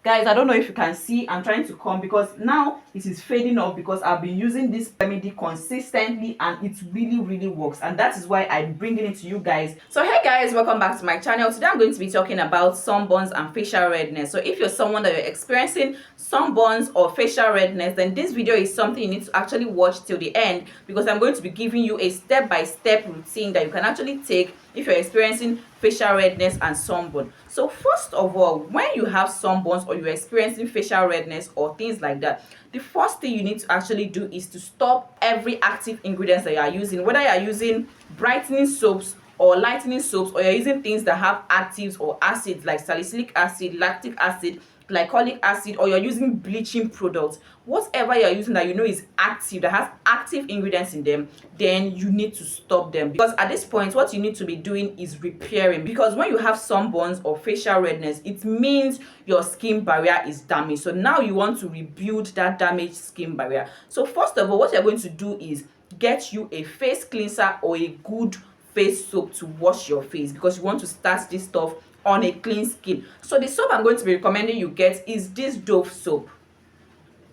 Guys, I don't know if you can see, I'm trying to comb because now it is fading off because I've been using this remedy consistently and it really works, and that is why I'm bringing it to you guys. So hey guys, welcome back to my channel. Today I'm going to be talking about sunburns and facial redness. So if you're someone that you're experiencing sunburns or facial redness, then this video is something you need to actually watch till the end, because I'm going to be giving you a step-by-step routine that you can actually take if you're experiencing facial redness and sunburn. So first of all, when you have sunburns or you're experiencing facial redness or things like that, the first thing you need to actually do is to stop every active ingredients that you are using, whether you are using brightening soaps or lightening soaps, or you're using things that have actives or acids like salicylic acid, lactic acid, glycolic acid, or you're using bleaching products. Whatever you're using that you know is active, that has active ingredients in them, then you need to stop them, because at this point what you need to be doing is repairing. Because when you have sunburns or facial redness, it means your skin barrier is damaged. So now you want to rebuild that damaged skin barrier. So first of all, what you're going to do is get you a face cleanser or a good face soap to wash your face, because you want to start this stuff on a clean skin. So the soap I'm going to be recommending you get is this Dove soap.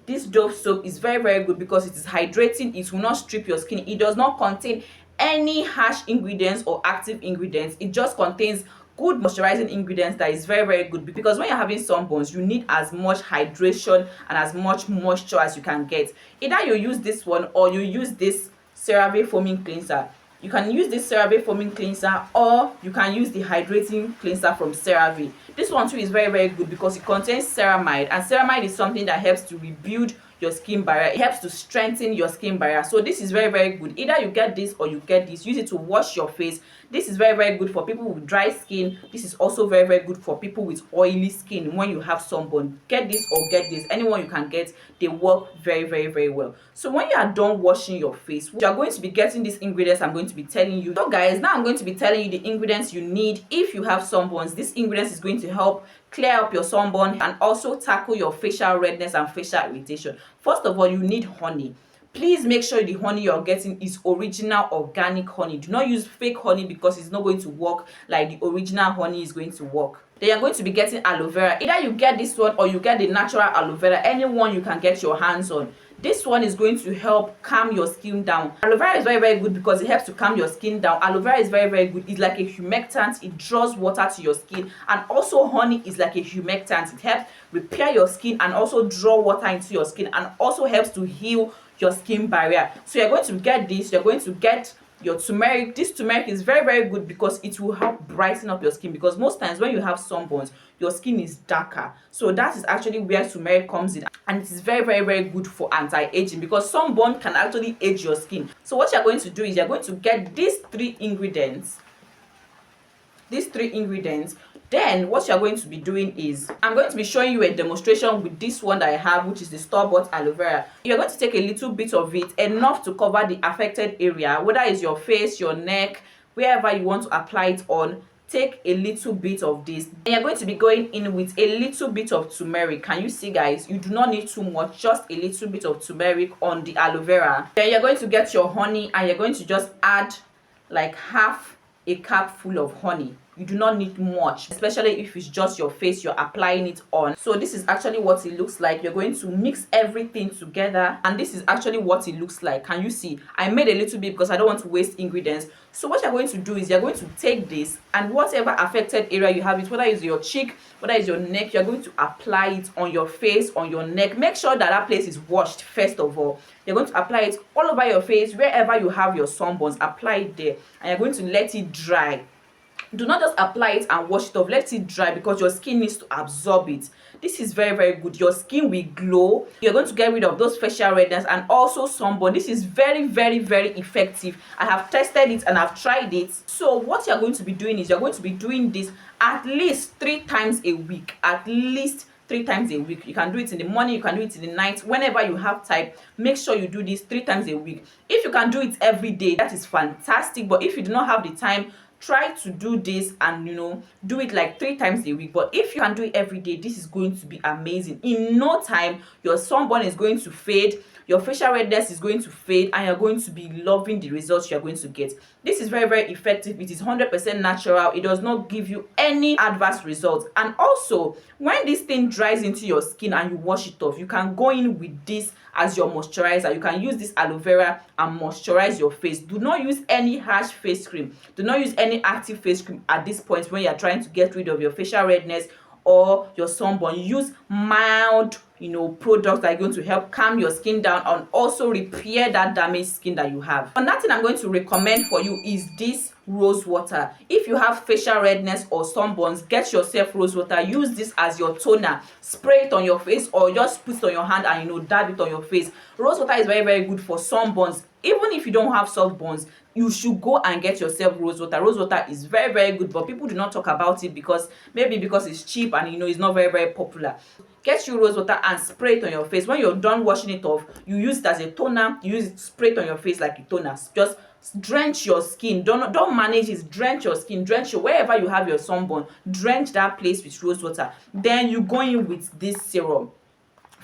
This Dove soap is very good because it is hydrating. It will not strip your skin. It does not contain any harsh ingredients or active ingredients. It just contains good moisturizing ingredients that is very good, because when you're having sunburns, you need as much hydration and as much moisture as you can get. Either you use this one or you use this CeraVe foaming cleanser. You can use this CeraVe foaming cleanser, or you can use the hydrating cleanser from CeraVe. This one too is very good because it contains ceramide, and ceramide is something that helps to rebuild your skin barrier. It helps to strengthen your skin barrier. So this is very good. Either you get this or you get this. Use it to wash your face. This is very good for people with dry skin. This is also very good for people with oily skin. When you have sunburn, get this or get this. Anyone you can get, they work very well. So when you are done washing your face, you are going to be getting these ingredients I'm going to be telling you. So guys, now I'm going to be telling you the ingredients you need if you have sunburns. This ingredients is going to help clear up your sunburn and also tackle your facial redness and facial irritation. First of all, you need honey. Please make sure the honey you're getting is original organic honey. Do not use fake honey, because it's not going to work like the original honey is going to work. Then you're going to be getting aloe vera. Either you get this one or you get the natural aloe vera, anyone you can get your hands on. This one is going to help calm your skin down. Aloe vera is very good because it helps to calm your skin down. Aloe vera is very good. It's like a humectant. It draws water to your skin, and also honey is like a humectant. It helps repair your skin and also draw water into your skin, and also helps to heal your skin barrier. So you're going to get this. You're going to get your turmeric. This turmeric is very good because it will help brighten up your skin, because most times when you have sunburns, your skin is darker. So that is actually where turmeric comes in, and it is very good for anti-aging, because sunburn can actually age your skin. So what you're going to do is you're going to get these three ingredients. Then what you're going to be doing is, I'm going to be showing you a demonstration with this one that I have, which is the store-bought aloe vera. You're going to take a little bit of it, enough to cover the affected area, whether it's your face, your neck, wherever you want to apply it on. Take a little bit of this, and you're going to be going in with a little bit of turmeric. Can you see, guys? You do not need too much, just a little bit of turmeric on the aloe vera. Then you're going to get your honey, and you're going to just add like half a cup full of honey. You do not need much, especially if it's just your face you're applying it on. So this is actually what it looks like. You're going to mix everything together, and this is actually what it looks like. Can you see? I made a little bit because I don't want to waste ingredients. So what you're going to do is you're going to take this, and whatever affected area you have it, whether it's your cheek, whether it's your neck, you're going to apply it on your face, on your neck. Make sure that that place is washed first of all. You're going to apply it all over your face, wherever you have your sunburns. Apply it there, and you're going to let it dry. Do not just apply it and wash it off. Let it dry, because your skin needs to absorb it. This is very good. Your skin will glow. You're going to get rid of those facial redness and also sunburn. This is very effective. I have tested it and I've tried it. So what you're going to be doing is you're going to be doing this at least 3 times a week. At least 3 times a week. You can do it in the morning, you can do it in the night, whenever you have time. Make sure you do this 3 times a week. If you can do it every day, that is fantastic. But if you do not have the time try to do this and do it like 3 times a week. But if you can do it every day, this is going to be amazing. In no time, your sunburn is going to fade, your facial redness is going to fade, and you're going to be loving the results you're going to get. This is very, very effective. It is 100% natural. It does not give you any adverse results. And also, when this thing dries into your skin and you wash it off, you can go in with this as your moisturizer. You can use this aloe vera and moisturize your face. Do not use any harsh face cream. Do not use any active face cream at this point when you're trying to get rid of your facial redness or your sunburn. Use mild products that are going to help calm your skin down and also repair that damaged skin that you have. Another thing I'm going to recommend for you is this rose water. If you have facial redness or sunburns, get yourself rose water. Use this as your toner. Spray it on your face or just put it on your hand and dab it on your face. Rose water is very, very good for sunburns. Even if you don't have sunburns, you should go and get yourself rose water. Rose water is very, very good, but people do not talk about it because it's cheap and it's not very, very popular. Get you rose water and spray it on your face. When you're done washing it off, you use it as a toner. You use it, spray it on your face like a toner. Just drench your skin. Don't manage it. Drench your skin. Drench wherever you have your sunburn. Drench that place with rose water. Then you go in with this serum,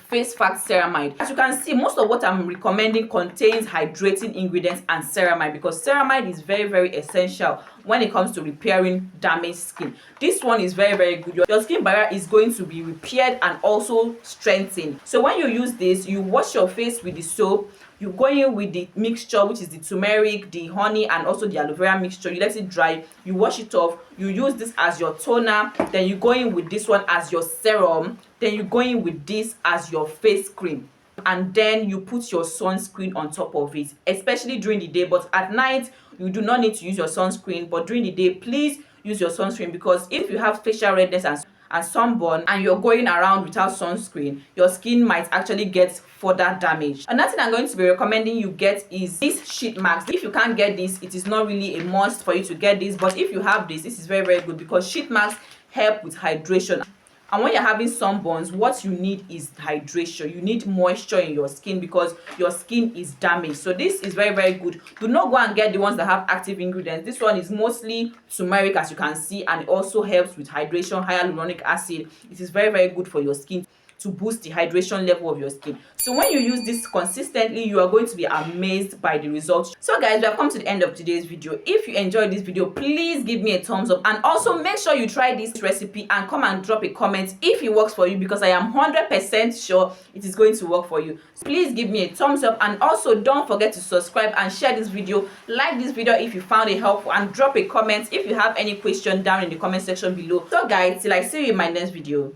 face fact ceramide. As you can see, most of what I'm recommending contains hydrating ingredients and ceramide, because ceramide is very, very essential when it comes to repairing damaged skin. This one is very, very good. Your skin barrier is going to be repaired and also strengthened. So when you use this, you wash your face with the soap, you go in with the mixture, which is the turmeric, the honey, and also the aloe vera mixture. You let it dry, you wash it off, you use this as your toner, then you go in with this one as your serum, then you go in with this as your face cream, and then you put your sunscreen on top of it, especially during the day. But at night, you do not need to use your sunscreen, but during the day, please use your sunscreen, because if you have facial redness and sunburn and you're going around without sunscreen, your skin might actually get further damage. Another thing I'm going to be recommending you get is this sheet mask. If you can't get this, it is not really a must for you to get this, but if you have this is very, very good, because sheet masks help with hydration. And when you're having sunburns, what you need is hydration. You need moisture in your skin because your skin is damaged. So this is very, very good. Do not go and get the ones that have active ingredients. This one is mostly turmeric, as you can see, and it also helps with hydration, hyaluronic acid. It is very, very good for your skin to boost the hydration level of your skin. So when you use this consistently, you are going to be amazed by the results. So guys, we have come to the end of today's video. If you enjoyed this video, please give me a thumbs up, and also make sure you try this recipe and come and drop a comment if it works for you, because I am 100% sure it is going to work for you. So please give me a thumbs up, and also don't forget to subscribe and share this video. Like this video if you found it helpful, and drop a comment if you have any question down in the comment section below. So guys, till I see you in my next video.